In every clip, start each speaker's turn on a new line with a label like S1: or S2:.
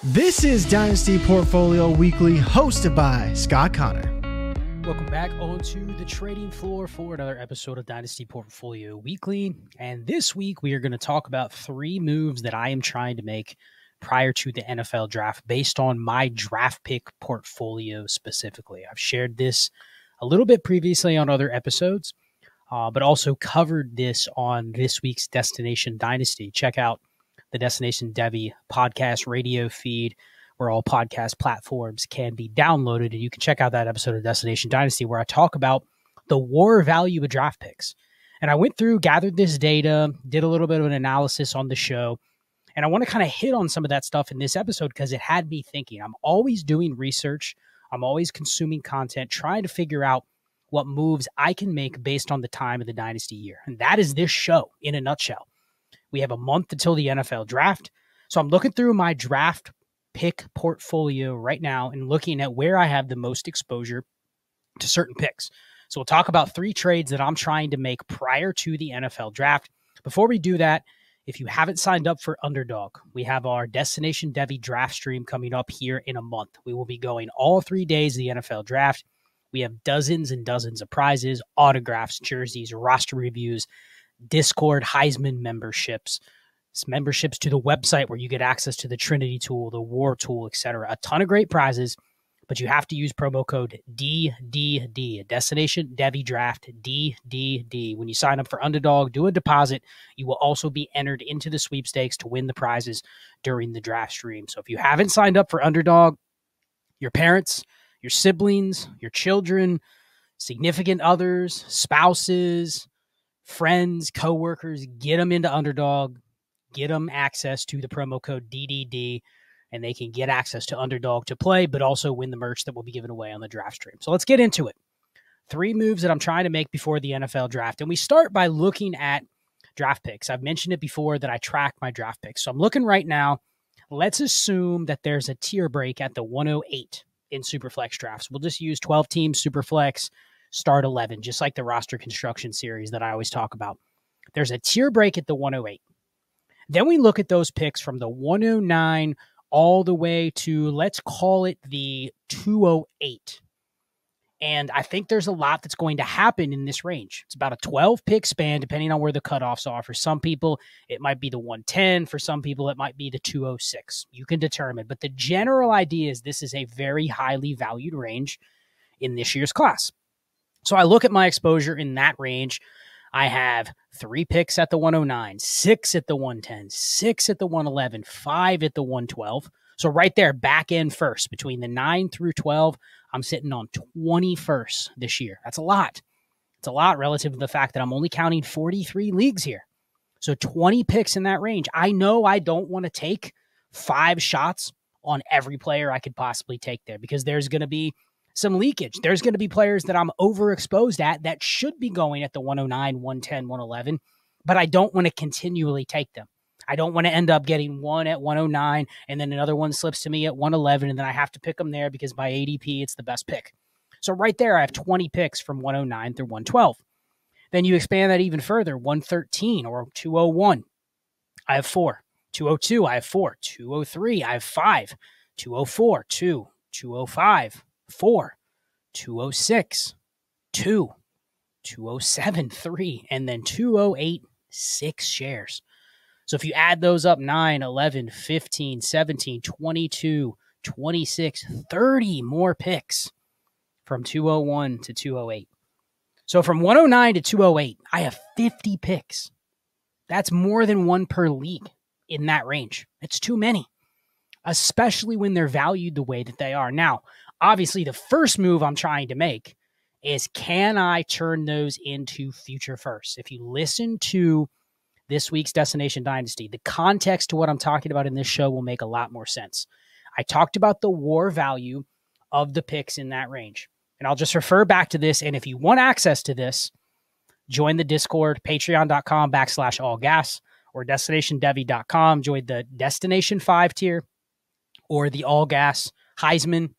S1: This is Dynasty Portfolio Weekly, hosted by Scott Connor.
S2: Welcome back onto the trading floor for another episode of Dynasty Portfolio Weekly. And this week, we are going to talk about 3 moves that I am trying to make prior to the NFL draft based on my draft pick portfolio specifically. I've shared this a little bit previously on other episodes, but also covered this on this week's Destination Dynasty. Check out the Destination Devy podcast radio feed, where all podcast platforms can be downloaded. And you can check out that episode of Destination Dynasty where I talk about the war value of draft picks. And I went through, gathered this data, did a little bit of an analysis on the show. And I want to kind of hit on some of that stuff in this episode because it had me thinking. I'm always doing research. I'm always consuming content, trying to figure out what moves I can make based on the time of the Dynasty year. And that is this show in a nutshell. We have a month until the NFL draft. So I'm looking through my draft pick portfolio right now and looking at where I have the most exposure to certain picks. So we'll talk about 3 trades that I'm trying to make prior to the NFL draft. Before we do that, if you haven't signed up for Underdog, we have our Destination Devy draft stream coming up here in a month. We will be going all 3 days of the NFL draft. We have dozens and dozens of prizes, autographs, jerseys, roster reviews, Discord, Heisman memberships to the website where you get access to the Trinity tool, the War tool, etc. A ton of great prizes, but you have to use promo code DDD, Destination Devy Draft, DDD. When you sign up for Underdog, do a deposit. You will also be entered into the sweepstakes to win the prizes during the draft stream. So if you haven't signed up for Underdog, your parents, your siblings, your children, significant others, spouses, friends, coworkers, get them into Underdog, get them access to the promo code DDD, and they can get access to Underdog to play, but also win the merch that will be given away on the draft stream. So let's get into it. 3 moves that I'm trying to make before the NFL draft. And we start by looking at draft picks. I've mentioned it before that I track my draft picks. So I'm looking right now. Let's assume that there's a tier break at the 108 in Superflex drafts. We'll just use 12 teams Superflex, start 11, just like the roster construction series that I always talk about. There's a tier break at the 108. Then we look at those picks from the 109 all the way to, let's call it the 208. And I think there's a lot that's going to happen in this range. It's about a 12-pick span, depending on where the cutoffs are. For some people, it might be the 110. For some people, it might be the 206. You can determine. But the general idea is this is a very highly valued range in this year's class. So I look at my exposure in that range. I have 3 picks at the 109, 6 at the 110, 6 at the 111, 5 at the 112. So right there, back end first, between the 9 through 12, I'm sitting on 21st this year. That's a lot. It's a lot relative to the fact that I'm only counting 43 leagues here. So 20 picks in that range. I know I don't want to take 5 shots on every player I could possibly take there because there's going to be some leakage. There's going to be players that I'm overexposed at that should be going at the 109, 110, 111, but I don't want to continually take them. I don't want to end up getting one at 109 and then another one slips to me at 111 and then I have to pick them there because by ADP, it's the best pick. So right there, I have 20 picks from 109 through 112. Then you expand that even further, 113 or 201. I have 4. 202, I have 4. 203, I have 5. 204, 2. 205, 4, 206, 2, 207, 3, and then 208, 6 shares. So if you add those up, 9, 11, 15, 17, 22, 26, 30 more picks from 201 to 208. So from 109 to 208, I have 50 picks. That's more than one per league in that range. It's too many, especially when they're valued the way that they are. Now, obviously, the first move I'm trying to make is, can I turn those into future firsts? If you listen to this week's Destination Dynasty, the context to what I'm talking about in this show will make a lot more sense. I talked about the war value of the picks in that range. And I'll just refer back to this. And if you want access to this, join the Discord, patreon.com/allgas, or destinationdevy.com. Join the Destination 5 tier or the All Gas Heisman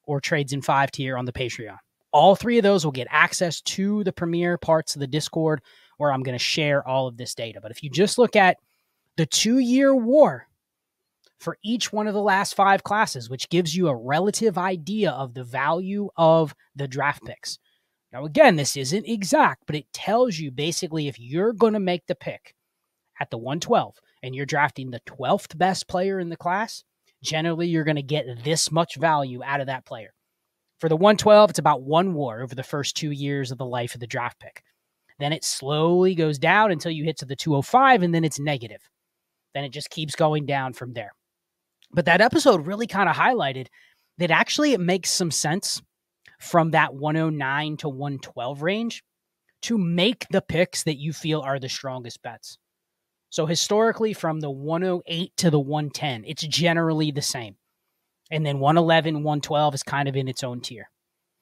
S2: or Trades in 5 tier on the Patreon. All 3 of those will get access to the premier parts of the Discord where I'm going to share all of this data. But if you just look at the 2-year war for each one of the last 5 classes, which gives you a relative idea of the value of the draft picks. Now, again, this isn't exact, but it tells you basically if you're going to make the pick at the 112 and you're drafting the 12th best player in the class, generally you're going to get this much value out of that player. For the 112, it's about 1 WAR over the first 2 years of the life of the draft pick. Then it slowly goes down until you hit to the 205, and then it's negative. Then it just keeps going down from there. But that episode really kind of highlighted that actually it makes some sense from that 109 to 112 range to make the picks that you feel are the strongest bets. So historically, from the 108 to the 110, it's generally the same. And then 111, 112 is kind of in its own tier.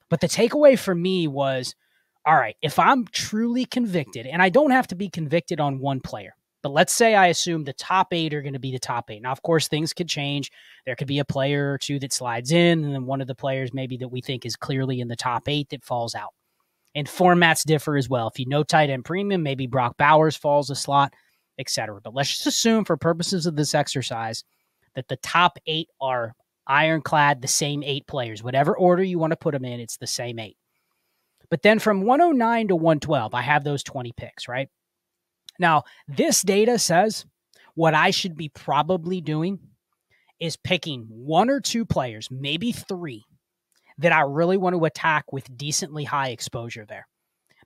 S2: But the takeaway for me was, all right, if I'm truly convicted, and I don't have to be convicted on one player, but let's say I assume the top 8 are going to be the top 8. Now, of course, things could change. There could be a player or two that slides in, and then one of the players maybe that we think is clearly in the top 8 that falls out. And formats differ as well. If you know tight end premium, maybe Brock Bowers falls a slot, etc. But let's just assume for purposes of this exercise that the top 8 are ironclad, the same 8 players. Whatever order you want to put them in, it's the same 8. But then from 109 to 112, I have those 20 picks, right? Now, this data says what I should be probably doing is picking 1 or 2 players, maybe 3, that I really want to attack with decently high exposure there.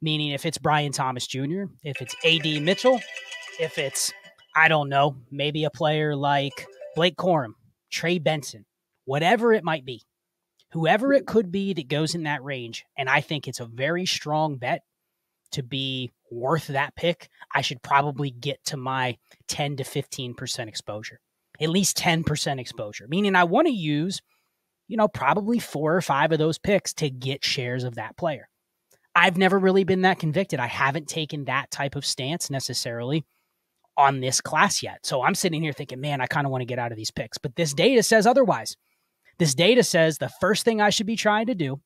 S2: Meaning if it's Brian Thomas Jr., if it's A.D. Mitchell, if it's, I don't know, maybe a player like Blake Corum, Trey Benson, whatever it might be, whoever it could be that goes in that range, and I think it's a very strong bet to be worth that pick, I should probably get to my 10 to 15% exposure, at least 10% exposure, meaning I want to use, probably 4 or 5 of those picks to get shares of that player. I've never really been that convicted. I haven't taken that type of stance necessarily on this class yet. So I'm sitting here thinking, man, I kind of want to get out of these picks, but this data says otherwise. This data says the first thing I should be trying to do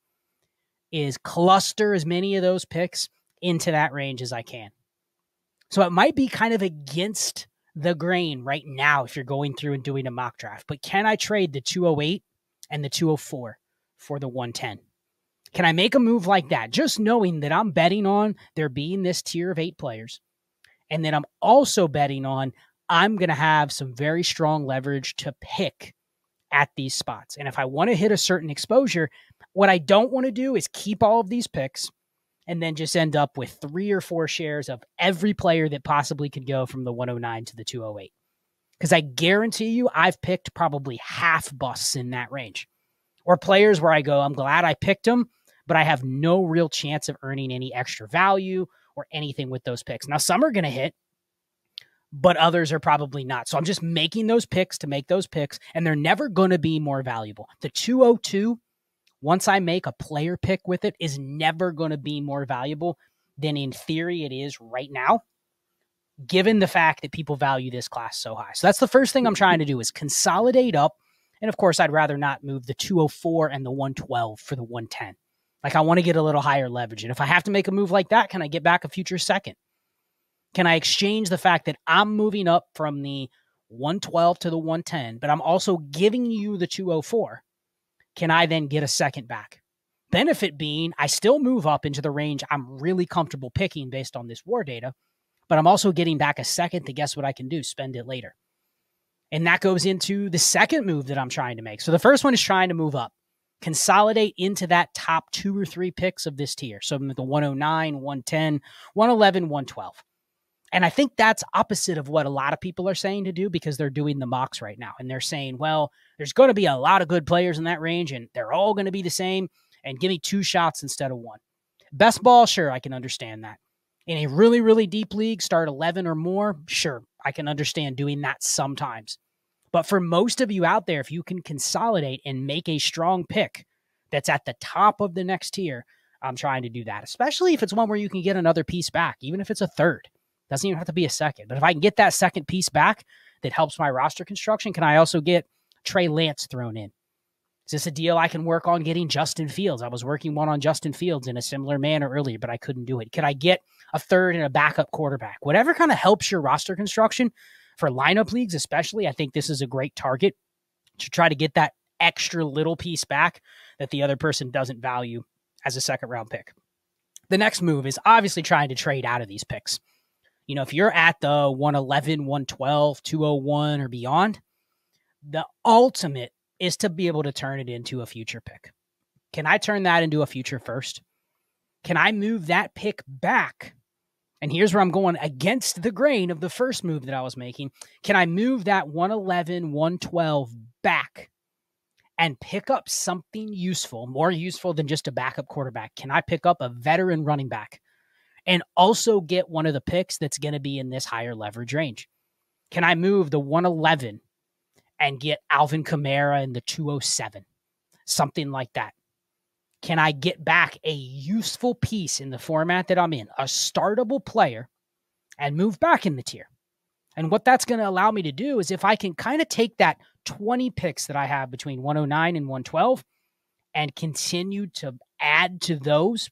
S2: is cluster as many of those picks into that range as I can. So it might be kind of against the grain right now if you're going through and doing a mock draft, but can I trade the 208 and the 204 for the 110? Can I make a move like that? Just knowing that I'm betting on there being this tier of 8 players. And then I'm also betting on I'm going to have some very strong leverage to pick at these spots. And if I want to hit a certain exposure, what I don't want to do is keep all of these picks and then just end up with 3 or 4 shares of every player that possibly could go from the 109 to the 208. Because I guarantee you I've picked probably half busts in that range. Or players where I go, I'm glad I picked them, but I have no real chance of earning any extra value or anything with those picks. Now, some are going to hit, but others are probably not. So I'm just making those picks to make those picks, and they're never going to be more valuable. The 202, once I make a player pick with it, is never going to be more valuable than in theory it is right now, given the fact that people value this class so high. So that's the first thing I'm trying to do is consolidate up. And of course, I'd rather not move the 204 and the 112 for the 110. Like I want to get a little higher leverage. And if I have to make a move like that, can I get back a future second? Can I exchange the fact that I'm moving up from the 112 to the 110, but I'm also giving you the 204? Can I then get a second back? Benefit being, I still move up into the range I'm really comfortable picking based on this war data, but I'm also getting back a second to guess what I can do, spend it later. And that goes into the second move that I'm trying to make. So the first one is trying to move up, consolidate into that top 2 or 3 picks of this tier. So the 109, 110, 111, 112. And I think that's opposite of what a lot of people are saying to do because they're doing the mocks right now. And they're saying, well, there's going to be a lot of good players in that range and they're all going to be the same and give me 2 shots instead of 1. Best ball, sure, I can understand that. In a really, really deep league, start 11 or more, sure, I can understand doing that sometimes. But for most of you out there, if you can consolidate and make a strong pick that's at the top of the next tier, I'm trying to do that, especially if it's one where you can get another piece back, even if it's a third. Doesn't even have to be a second. But if I can get that second piece back that helps my roster construction, can I also get Trey Lance thrown in? Is this a deal I can work on getting Justin Fields? I was working one on Justin Fields in a similar manner earlier, but I couldn't do it. Could I get a third and a backup quarterback? Whatever kind of helps your roster construction, For lineup leagues especially, I think this is a great target to try to get that extra little piece back that the other person doesn't value as a second round pick. The next move is obviously trying to trade out of these picks. If you're at the 111, 112, 201 or beyond, the ultimate is to be able to turn it into a future pick. Can I turn that into a future first? Can I move that pick back? And here's where I'm going against the grain of the first move that I was making. Can I move that 111, 112 back and pick up something useful, more useful than just a backup quarterback? Can I pick up a veteran running back and also get one of the picks that's going to be in this higher leverage range? Can I move the 111 and get Alvin Kamara in the 207? Something like that. Can I get back a useful piece in the format that I'm in, a startable player, and move back in the tier? And what that's going to allow me to do is if I can kind of take that 20 picks that I have between 109 and 112 and continue to add to those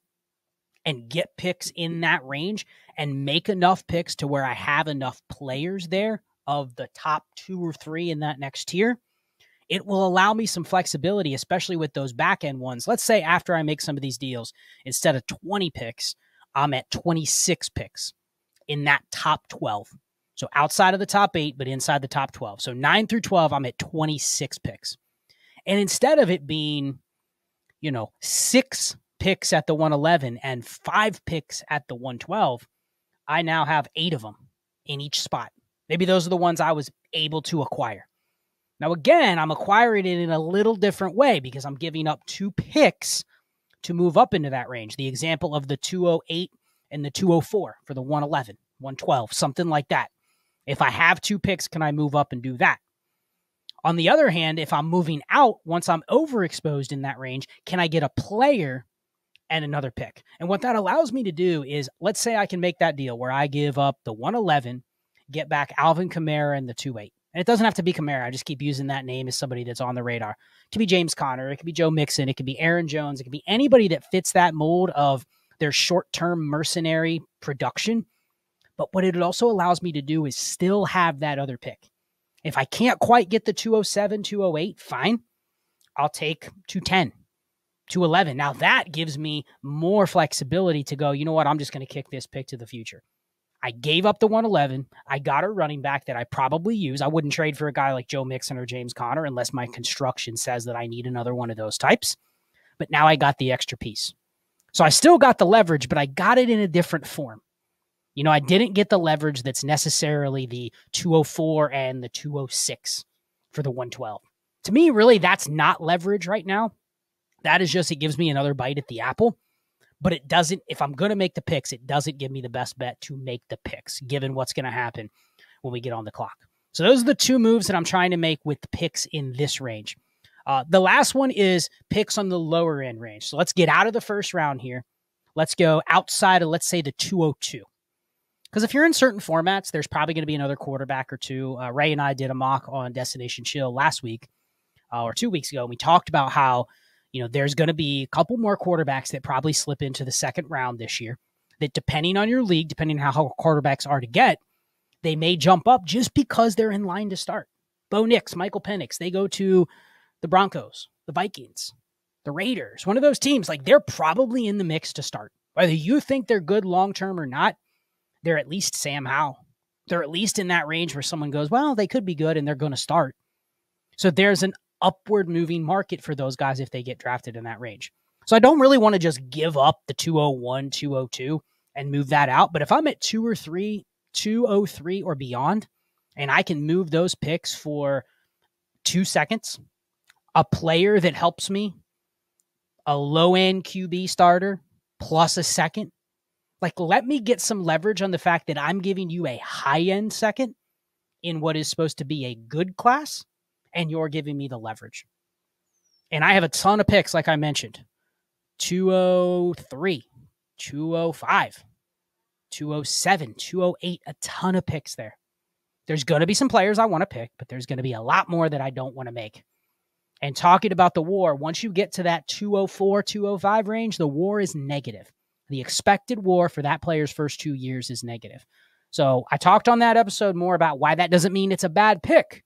S2: and get picks in that range and make enough picks to where I have enough players there of the top 2 or 3 in that next tier, it will allow me some flexibility, especially with those back-end ones. Let's say after I make some of these deals, instead of 20 picks, I'm at 26 picks in that top 12. So outside of the top 8, but inside the top 12. So 9 through 12, I'm at 26 picks. And instead of it being, 6 picks at the 111 and 5 picks at the 112, I now have 8 of them in each spot. Maybe those are the ones I was able to acquire. Now, again, I'm acquiring it in a little different way because I'm giving up 2 picks to move up into that range. The example of the 208 and the 204 for the 111, 112, something like that. If I have 2 picks, can I move up and do that? On the other hand, if I'm moving out, once I'm overexposed in that range, can I get a player and another pick? And what that allows me to do is, let's say I can make that deal where I give up the 111, get back Alvin Kamara and the 28. And it doesn't have to be Kamara. I just keep using that name as somebody that's on the radar. It could be James Conner. It could be Joe Mixon. It could be Aaron Jones. It could be anybody that fits that mold of their short-term mercenary production. But what it also allows me to do is still have that other pick. If I can't quite get the 207, 208, fine. I'll take 210, 211. Now that gives me more flexibility to go, you know what, I'm just going to kick this pick to the future. I gave up the 111. I got a running back that I probably use. I wouldn't trade for a guy like Joe Mixon or James Conner unless my construction says that I need another one of those types. But now I got the extra piece. So I still got the leverage, but I got it in a different form. I didn't get the leverage that's necessarily the 204 and the 206 for the 112. To me, really, that's not leverage right now. That is just, it gives me another bite at the apple. But it doesn't, if I'm going to make the picks, it doesn't give me the best bet to make the picks, given what's going to happen when we get on the clock. So those are the 2 moves that I'm trying to make with the picks in this range. The last one is picks on the lower end range. So let's get out of the first round here. Let's go outside of, let's say, the 202. Because if you're in certain formats, there's probably going to be another quarterback or 2. Ray and I did a mock on Destination Chill last week or 2 weeks ago. And we talked about how there's going to be a couple more quarterbacks that probably slip into the second round this year that, depending on your league, depending on how quarterbacks are to get, they may jump up just because they're in line to start. Bo Nix, Michael Penix, they go to the Broncos, the Vikings, the Raiders, one of those teams. Like, they're probably in the mix to start. Whether you think they're good long-term or not, they're at least Sam Howell. They're at least in that range where someone goes, well, they could be good and they're going to start. So there's an upward moving market for those guys if they get drafted in that range. So I don't really want to just give up the 201, 202 and move that out. But if I'm at 2 or 3, 203 or beyond, and I can move those picks for 2 seconds, a player that helps me, a low-end QB starter plus a second, like, let me get some leverage on the fact that I'm giving you a high-end second in what is supposed to be a good class, and you're giving me the leverage. And I have a ton of picks, like I mentioned. 203, 205, 207, 208, a ton of picks there. There's going to be some players I want to pick, but there's going to be a lot more that I don't want to make. And talking about the WAR, once you get to that 204, 205 range, the WAR is negative. The expected WAR for that player's first 2 years is negative. So I talked on that episode more about why that doesn't mean it's a bad pick.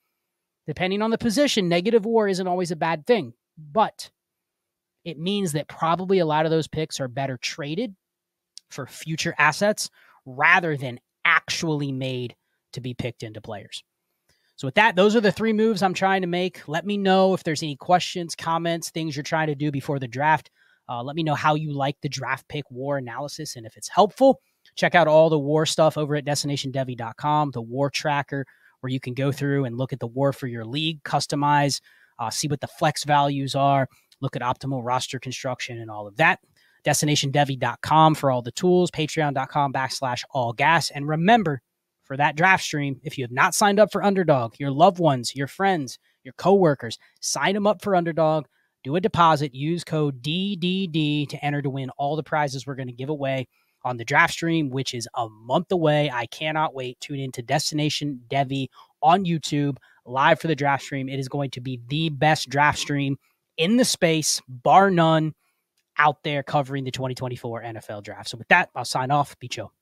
S2: Depending on the position, negative WAR isn't always a bad thing, but it means that probably a lot of those picks are better traded for future assets rather than actually made to be picked into players. So with that, those are the 3 moves I'm trying to make. Let me know if there's any questions, comments, things you're trying to do before the draft. Let me know how you like the draft pick WAR analysis and if it's helpful. Check out all the WAR stuff over at destinationdevy.com, the WAR tracker, where you can go through and look at the WAR for your league, customize, see what the flex values are, look at optimal roster construction and all of that. DestinationDevy.com for all the tools, patreon.com/allgas. And remember, for that draft stream, if you have not signed up for Underdog, your loved ones, your friends, your coworkers, sign them up for Underdog, do a deposit, use code DDD to enter to win all the prizes we're going to give away on the draft stream, which is a month away. I cannot wait. Tune in to Destination Devy on YouTube, live for the draft stream. It is going to be the best draft stream in the space, bar none, out there covering the 2024 NFL draft. So with that, I'll sign off. Be chill.